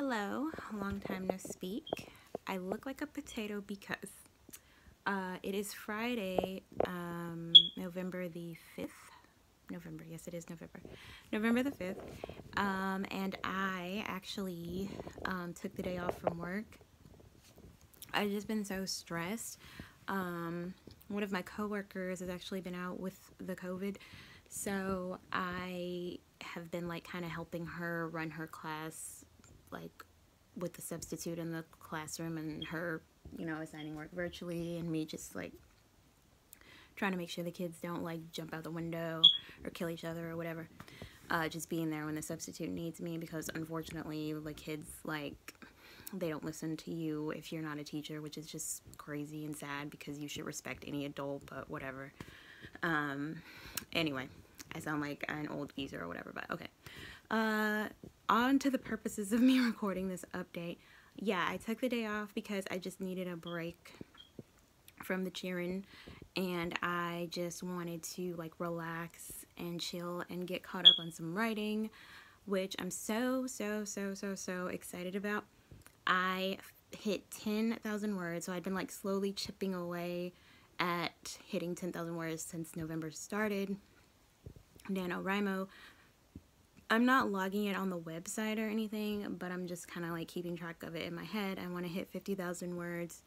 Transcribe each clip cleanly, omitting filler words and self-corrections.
Hello, long time no speak. I look like a potato because it is Friday, November the 5th. November, yes, it is November. November the 5th. And I actually took the day off from work. I've just been so stressed. One of my coworkers has actually been out with the COVID, so I have been like kind of helping her run her class, like with the substitute in the classroom, and her, assigning work virtually, and me just like trying to make sure the kids don't like jump out the window or kill each other or whatever. Just being there when the substitute needs me, because unfortunately the kids, like, they don't listen to you if you're not a teacher, which is just crazy and sad because you should respect any adult, but whatever. Anyway, I sound like an old geezer or whatever, but okay. On to the purposes of me recording this update. Yeah, I took the day off because I just needed a break from the cheering, and I just wanted to like relax and chill and get caught up on some writing, which I'm so excited about. I hit 10,000 words, so I've been like slowly chipping away at hitting 10,000 words since November started. NaNoWriMo. I'm not logging it on the website or anything, but I'm just kind of like keeping track of it in my head. I want to hit 50,000 words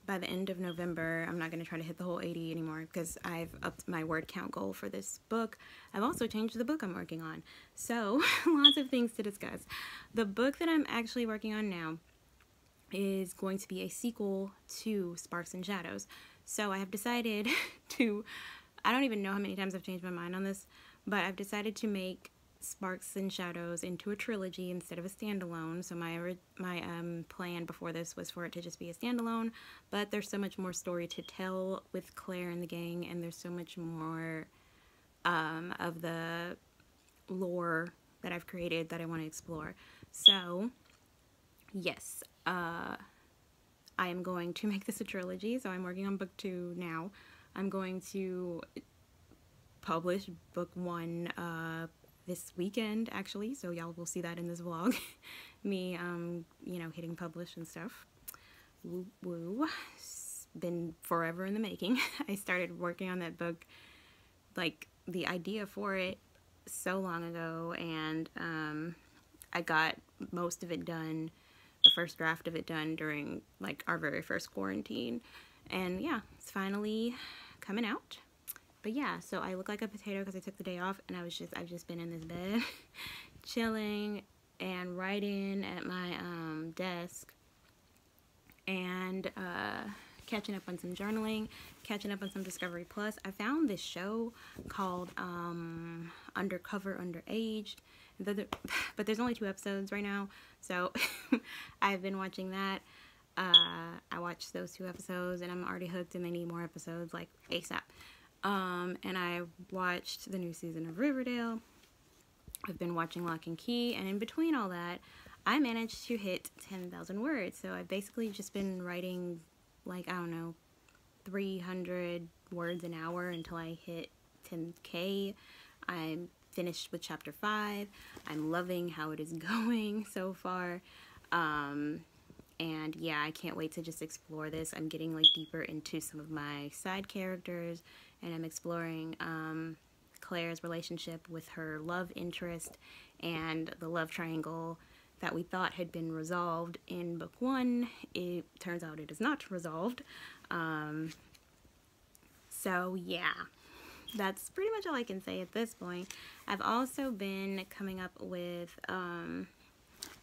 by the end of November. I'm not going to try to hit the whole 80 anymore because I've upped my word count goal for this book. I've also changed the book I'm working on. So, lots of things to discuss. The book that I'm actually working on now is going to be a sequel to Sparks and Shadows. So I have decided to, I don't even know how many times I've changed my mind on this, but I've decided to make Sparks and Shadows into a trilogy instead of a standalone. So my plan before this was for it to just be a standalone, but there's so much more story to tell with Claire and the gang, and there's so much more of the lore that I've created that I want to explore. So yes, I am going to make this a trilogy. So I'm working on book 2 now. I'm going to publish book 1 this weekend, actually, so y'all will see that in this vlog. Me, hitting publish and stuff. Woo woo. It's been forever in the making. I started working on that book, like, the idea for it so long ago, and I got most of it done, the first draft of it done during, like, our very first quarantine, and yeah, it's finally coming out. But yeah, so I look like a potato because I took the day off, and I've just been in this bed chilling and writing at my desk, and catching up on some journaling, catching up on some Discovery Plus. I found this show called Undercover Underage, but there's only 2 episodes right now, so I've been watching that. I watched those 2 episodes, and I'm already hooked, and they need more episodes, like, ASAP. And I watched the new season of Riverdale. I've been watching Lock and Key, and in between all that, I managed to hit 10,000 words. So I've basically just been writing, like, I don't know, 300 words an hour until I hit 10K. I'm finished with chapter 5. I'm loving how it is going so far. And yeah, I can't wait to just explore this. I'm getting like deeper into some of my side characters, and I'm exploring Claire's relationship with her love interest and the love triangle that we thought had been resolved in book 1. It turns out it is not resolved. So yeah, that's pretty much all I can say at this point. I've also been coming up with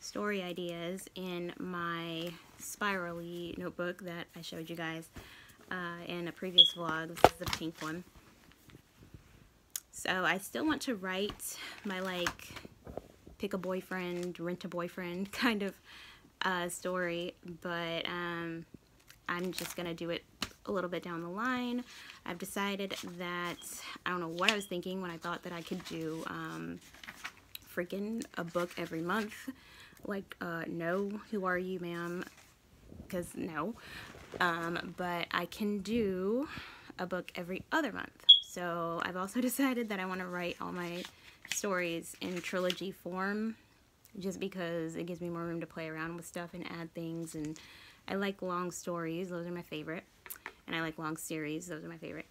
story ideas in my spirally notebook that I showed you guys in a previous vlog. This is the pink one. So I still want to write my, like, pick a boyfriend, rent a boyfriend kind of story, but I'm just gonna do it a little bit down the line. I've decided that, I don't know what I was thinking when I thought that I could do freaking a book every month. Like, no, who are you, ma'am? Because no. But I can do a book every other month. So I've also decided that I want to write all my stories in trilogy form, just because it gives me more room to play around with stuff and add things. And I like long stories, those are my favorite. And I like long series, those are my favorite.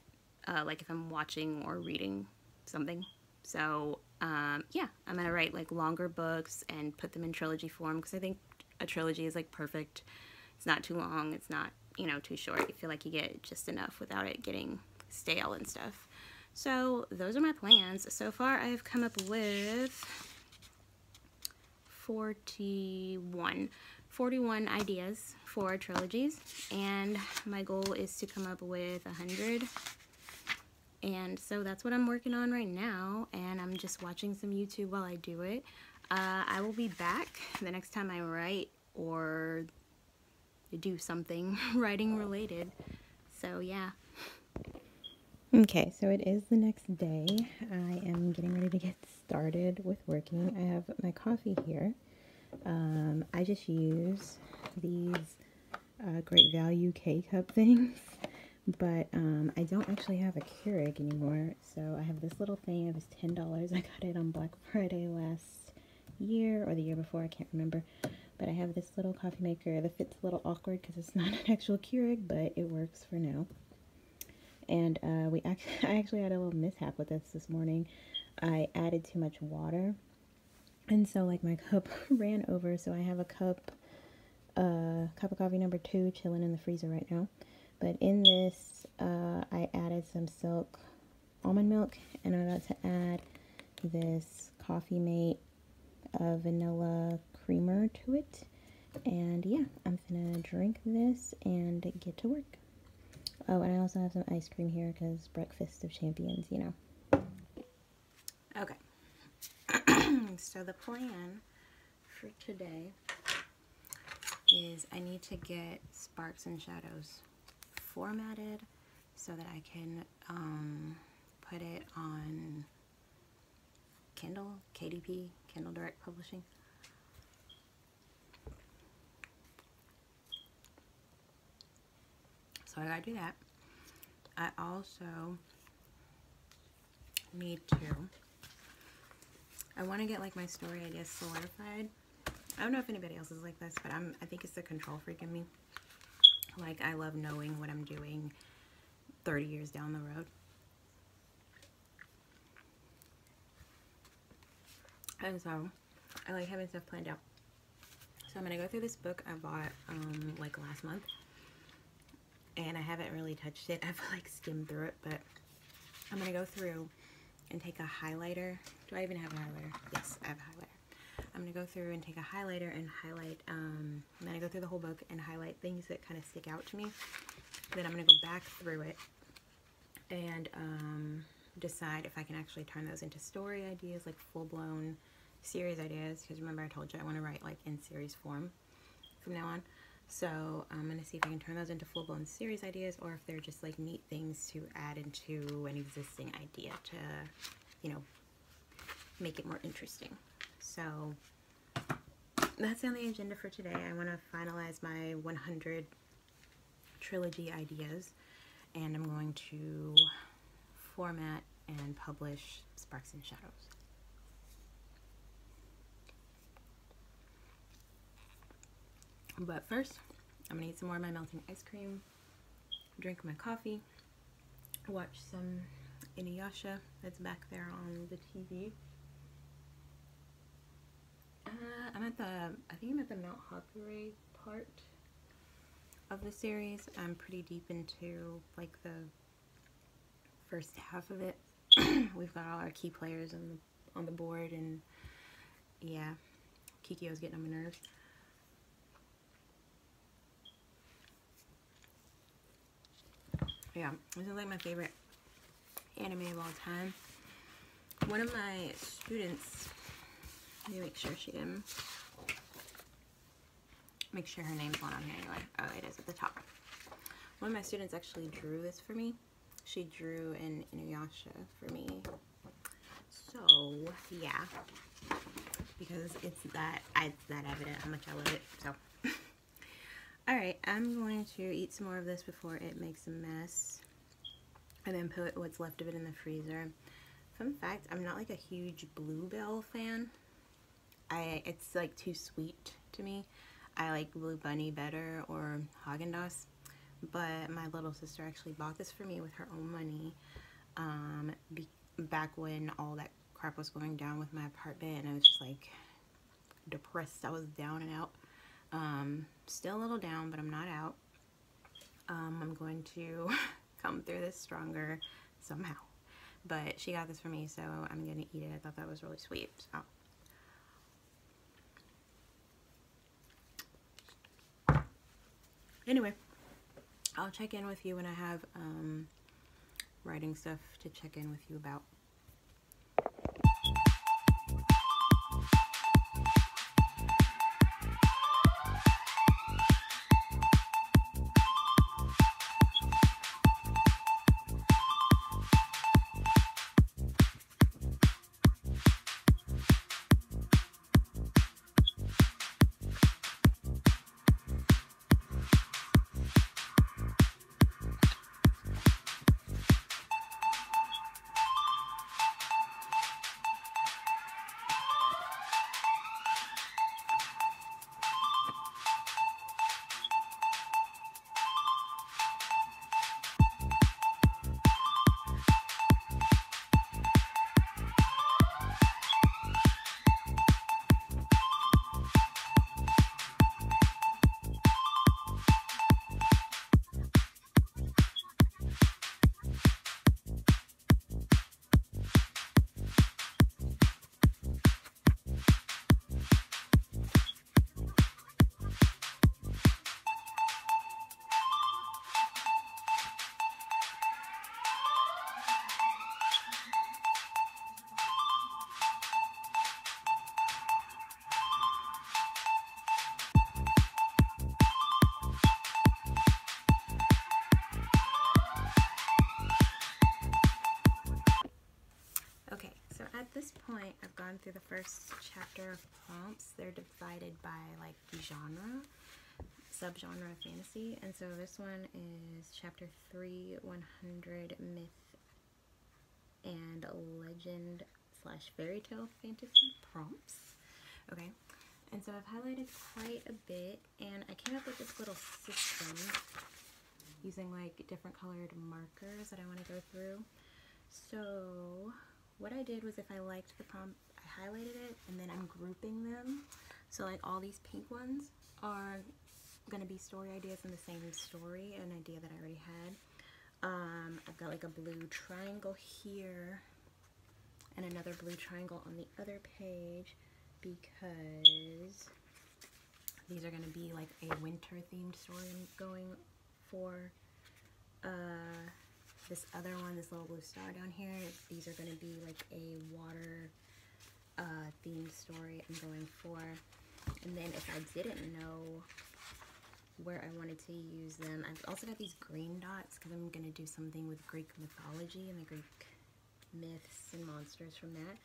Like if I'm watching or reading something. So yeah, I'm gonna write like longer books and put them in trilogy form, because I think a trilogy is like perfect. It's not too long, it's not, you know, too short. You feel like you get just enough without it getting stale and stuff. So those are my plans. So far I've come up with 41 ideas for trilogies, and my goal is to come up with 100. And so that's what I'm working on right now, and I'm just watching some YouTube while I do it. I will be back the next time I write or do something writing related. So yeah. Okay, so it is the next day. I am getting ready to get started with working. I have my coffee here. I just use these Great Value K-Cup things, but I don't actually have a Keurig anymore, so I have this little thing. It was $10. I got it on Black Friday last year or the year before, I can't remember. But I have this little coffee maker that fits a little awkward because it's not an actual Keurig, but it works for now. And I actually had a little mishap with this morning. I added too much water, and so like my cup ran over. So I have a cup of coffee number 2 chilling in the freezer right now. But in this, I added some Silk almond milk, and I'm about to add this Coffee Mate vanilla creamer to it. And yeah, I'm gonna drink this and get to work. Oh, and I also have some ice cream here because Breakfast of Champions, you know. Okay. So the plan for today is I need to get Sparks and Shadows formatted so that I can put it on Kindle, KDP, Kindle Direct Publishing. So I gotta do that. I also need to, I want to get like my story ideas solidified. I don't know if anybody else is like this, but I think it's the control freak in me. Like, I love knowing what I'm doing 30 years down the road. And so I like having stuff planned out. So I'm gonna go through this book I bought like last month, and I haven't really touched it. I've like skimmed through it, but I'm gonna go through and take a highlighter. Do I even have a highlighter? Yes, I have a highlighter. I'm gonna go through and take a highlighter and highlight, I'm gonna go through the whole book and highlight things that kind of stick out to me. Then I'm gonna go back through it and decide if I can actually turn those into story ideas, like full-blown series ideas, because remember I told you I want to write like in series form from now on. So I'm going to see if I can turn those into full-blown series ideas, or if they're just like neat things to add into an existing idea to, you know, make it more interesting. So that's on the agenda for today. I want to finalize my 100 trilogy ideas, and I'm going to format and publish Sparks and Shadows. But first, I'm gonna eat some more of my melting ice cream, drink my coffee, watch some Inuyasha that's back there on the TV. I think I'm at the Mount Hakurei part of the series. I'm pretty deep into like the first half of it. We've got all our key players on the board, and yeah, Kikyo's getting on my nerves. Yeah, this is like my favorite anime of all time. One of my students, let me make sure she didn't, make sure her name's not on here anyway. Oh, it is at the top. One of my students actually drew this for me. She drew an Inuyasha for me. So, yeah. Because it's that evident how much I love it. So, alright, I'm going to eat some more of this before it makes a mess. And then put what's left of it in the freezer. Fun fact, I'm not like a huge Bluebell fan. it's like too sweet to me. I like Blue Bunny better, or Haagen-Dazs. But my little sister actually bought this for me with her own money, back when all that crap was going down with my apartment, and I was just like depressed. I was down and out. Still a little down, but I'm not out. I'm going to come through this stronger somehow. But she got this for me, so I'm gonna eat it. I thought that was really sweet. So anyway, I'll check in with you when I have writing stuff to check in with you about. At this point, I've gone through the first chapter of prompts. They're divided by like genre, subgenre of fantasy, and so this one is chapter 3, 100 myth and legend / fairy tale fantasy prompts. Okay, and so I've highlighted quite a bit, and I came up with this little system using like different colored markers that I want to go through. So what I did was, if I liked the prompt, I highlighted it, and then I'm grouping them. So like all these pink ones are going to be story ideas in the same story, an idea that I already had. I've got like a blue triangle here and another blue triangle on the other page, because these are going to be like a winter themed story I'm going for. This other one, this little blue star down here, these are going to be like a water themed story I'm going for. And then if I didn't know where I wanted to use them, I've also got these green dots because I'm going to do something with Greek mythology and the Greek myths and monsters from that.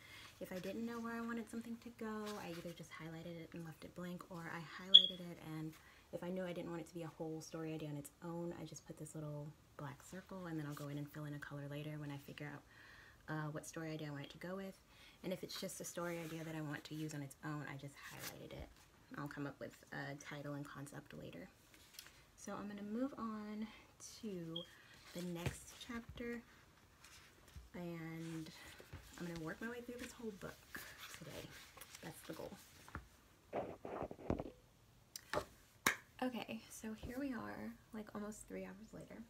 If I didn't know where I wanted something to go, I either just highlighted it and left it blank, or I highlighted it, and if I knew I didn't want it to be a whole story idea on its own, I just put this little black circle, and then I'll go in and fill in a color later when I figure out what story idea I want it to go with. And if it's just a story idea that I want to use on its own, I just highlighted it. I'll come up with a title and concept later. So I'm going to move on to the next chapter, and I'm going to work my way through this whole book today. That's the goal. Okay, so here we are, like almost 3 hours later.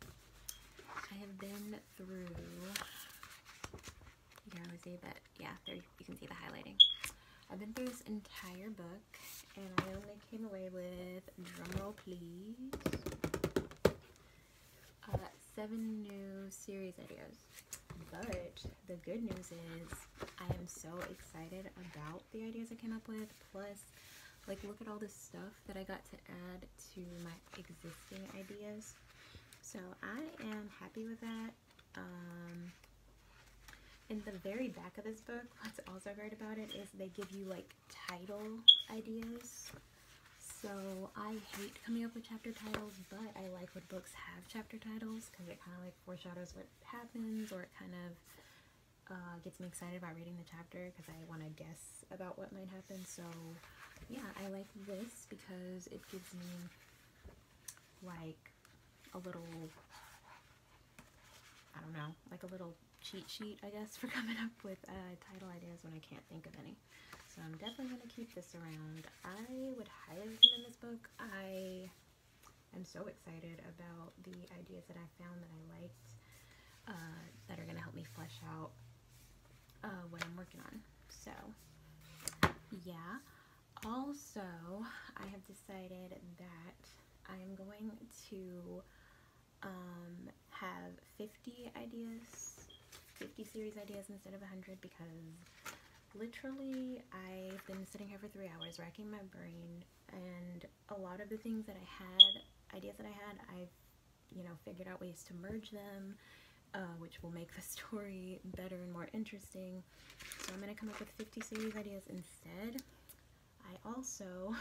I have been through, you can really see that, yeah, there you can see the highlighting. I've been through this entire book, and I only came away with, drumroll please, 7 new series ideas. But the good news is I am so excited about the ideas I came up with. Plus, like, look at all this stuff that I got to add to my existing ideas. So I am happy with that. In the very back of this book, what's also great about it is they give you like title ideas. So I hate coming up with chapter titles, but I like when books have chapter titles because it kind of like foreshadows what happens, or it kind of gets me excited about reading the chapter because I want to guess about what might happen. So yeah, I like this because it gives me like a little, I don't know, like a little cheat sheet, I guess, for coming up with title ideas when I can't think of any. So I'm definitely going to keep this around. I would highly recommend this book. I am so excited about the ideas that I found that I liked, that are going to help me flesh out what I'm working on. So yeah. Also, I have decided that I am going to have 50 ideas, 50 series ideas instead of 100, because literally I've been sitting here for 3 hours racking my brain, and a lot of the things that I had, ideas that I had, I've, you know, figured out ways to merge them, which will make the story better and more interesting. So I'm going to come up with 50 series ideas instead. I also,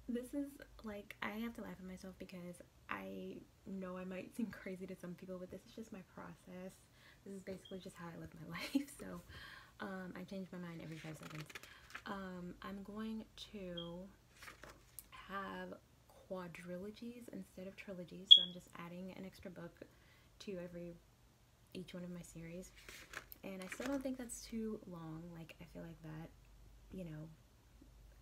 this is like, I have to laugh at myself because I know I might seem crazy to some people, but this is just my process. This is basically just how I live my life. So I change my mind every 5 seconds. I'm going to have quadrilogies instead of trilogies, so I'm just adding an extra book to each one of my series, and I still don't think that's too long. Like, I feel like that, you know,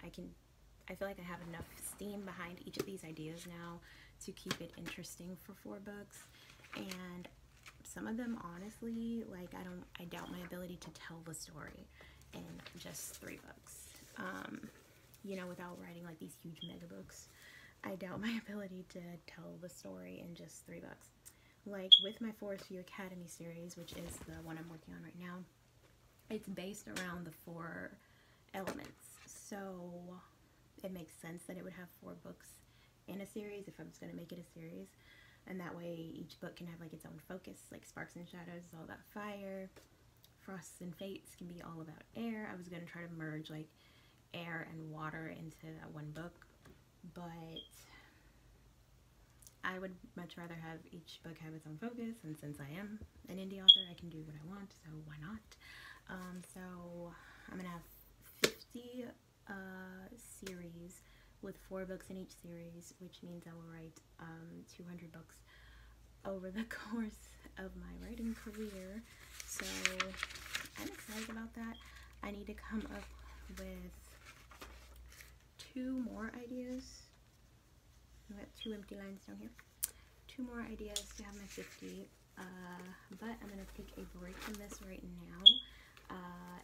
I feel like I have enough steam behind each of these ideas now to keep it interesting for 4 books. And some of them, honestly, like, I doubt my ability to tell the story in just 3 books. You know, without writing like these huge mega books, I doubt my ability to tell the story in just 3 books. Like with my Forest View Academy series, which is the one I'm working on right now, it's based around the 4 elements. So it makes sense that it would have 4 books in a series if I was going to make it a series. And that way each book can have like its own focus. Like Sparks and Shadows is all about fire. Frosts and Fates can be all about air. I was going to try to merge like air and water into that one book, but I would much rather have each book have its own focus, and since I am an indie author, I can do what I want, so why not? So I'm gonna have 50 series with 4 books in each series, which means I will write 200 books over the course of my writing career. So I'm excited about that. I need to come up with 2 more ideas. I've got 2 empty lines down here. 2 more ideas to have my 50, but I'm going to take a break from this right now,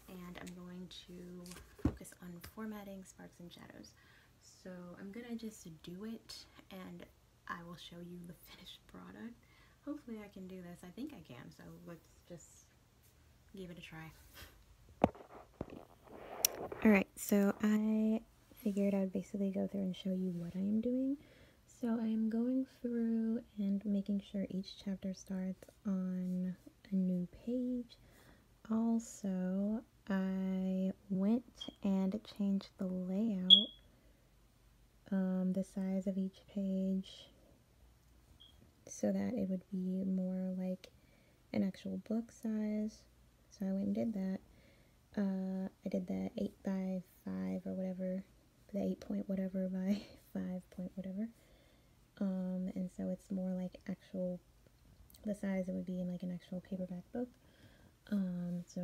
and I'm going to focus on formatting Sparks and Shadows. So I'm going to just do it, and I will show you the finished product. Hopefully I can do this. I think I can, so let's just give it a try. Alright, so I figured I would basically go through and show you what I am doing. So I am going through and making sure each chapter starts on a new page. Also, I went and changed the layout, the size of each page, so that it would be more like an actual book size. So I went and did that. I did the 8 by 5 or whatever, the 8 point whatever by 5 point whatever. And so it's more like actual, the size it would be in like an actual paperback book. So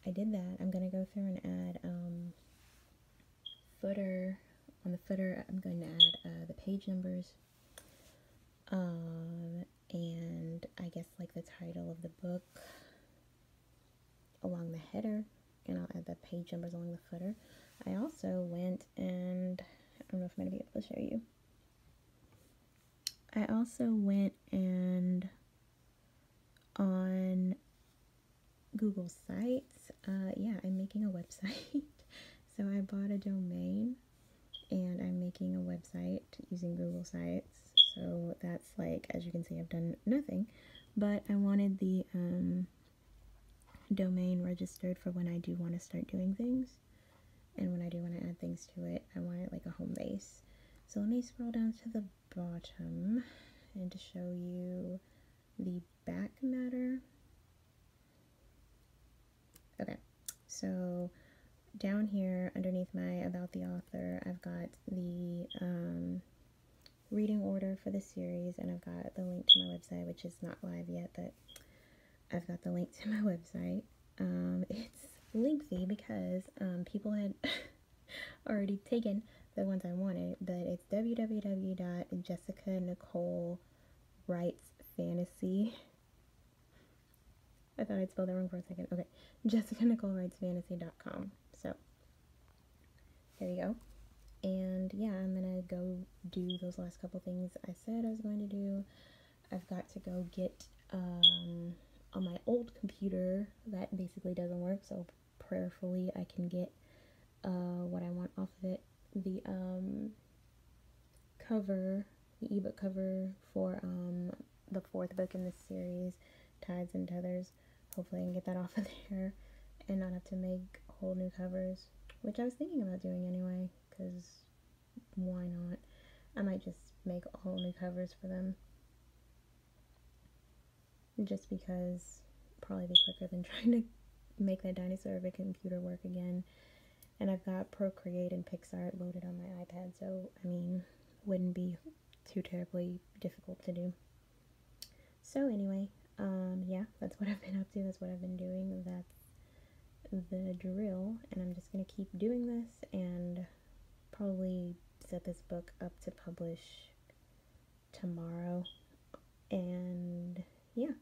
I did that. I'm gonna go through and add footer. On the footer, I'm going to add the page numbers, and I guess like the title of the book along the header, and I'll add the page numbers along the footer. I also went and, I don't know if I'm going to be able to show you. I also went and on Google Sites, yeah, I'm making a website. So I bought a domain and I'm making a website using Google Sites. So that's like, as you can see, I've done nothing, but I wanted the domain registered for when I do want to start doing things, and when I do want to add things to it, I want it like a home base. So let me scroll down to the bottom and to show you the back matter. Okay, so down here underneath my About the Author, I've got the reading order for the series, and I've got the link to my website, which is not live yet, but I've got the link to my website. It's lengthy because people had already taken the ones I wanted, but it's www.jessicanicolewritesfantasy. I thought I'd spelled that wrong for a second. Okay, jessicanicolewritesfantasy.com. So there you go. And yeah, I'm gonna go do those last couple things I said I was going to do. I've got to go get on my old computer that basically doesn't work, so prayerfully I can get what I want off of it. The cover, the ebook cover for the 4th book in this series, Tides and Tethers. Hopefully I can get that off of there and not have to make whole new covers, which I was thinking about doing anyway, because why not? I might just make all new covers for them, just because probably be quicker than trying to make that dinosaur of a computer work again. And I've got Procreate and PicsArt loaded on my iPad, so I mean, wouldn't be too terribly difficult to do. So anyway, yeah, that's what I've been up to, that's what I've been doing, that's the drill, and I'm just gonna keep doing this and probably set this book up to publish tomorrow. And yeah.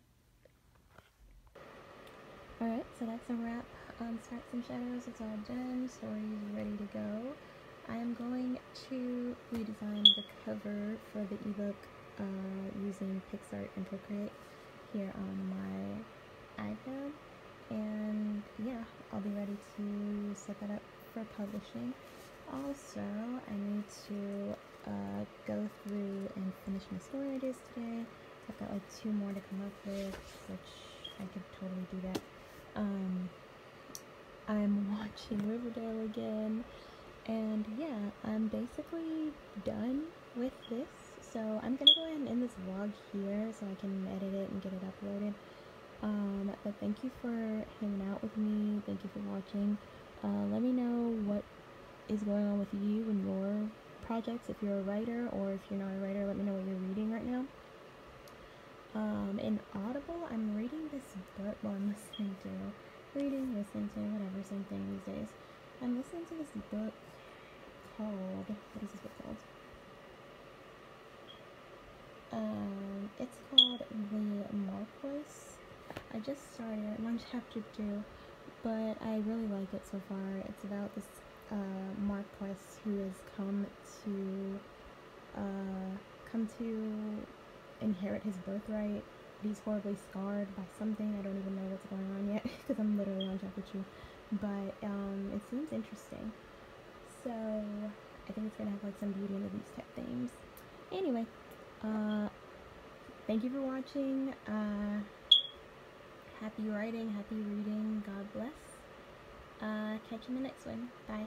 Alright, so that's a wrap on Sparks and Shadows. It's all done. Story is ready to go. I am going to redesign the cover for the ebook using PicsArt and Procreate here on my iPad. And yeah, I'll be ready to set that up for publishing. Also, I need to go through and finish my story ideas today. I've got like 2 more to come up with, which I could totally do that. I'm watching Riverdale again, and yeah, I'm basically done with this, so I'm gonna go ahead and end this vlog here so I can edit it and get it uploaded. But thank you for hanging out with me, thank you for watching. Let me know what is going on with you and your projects, if you're a writer, or if you're not a writer, let me know what you're reading right now. In Audible, I'm reading this book, well, I'm listening to, listening to, whatever, same thing these days. I'm listening to this book called, what is this book called? It's called The Marquess. I just started it, I'm on chapter 2, but I really like it so far. It's about this Marquess who has come to inherit his birthright. He's horribly scarred by something. I don't even know what's going on yet because I'm literally on chapter 2, but it seems interesting, so I think it's gonna have like some Beauty and the Beast type themes. Anyway, thank you for watching. Happy writing, happy reading, God bless. Catch you in the next one. Bye.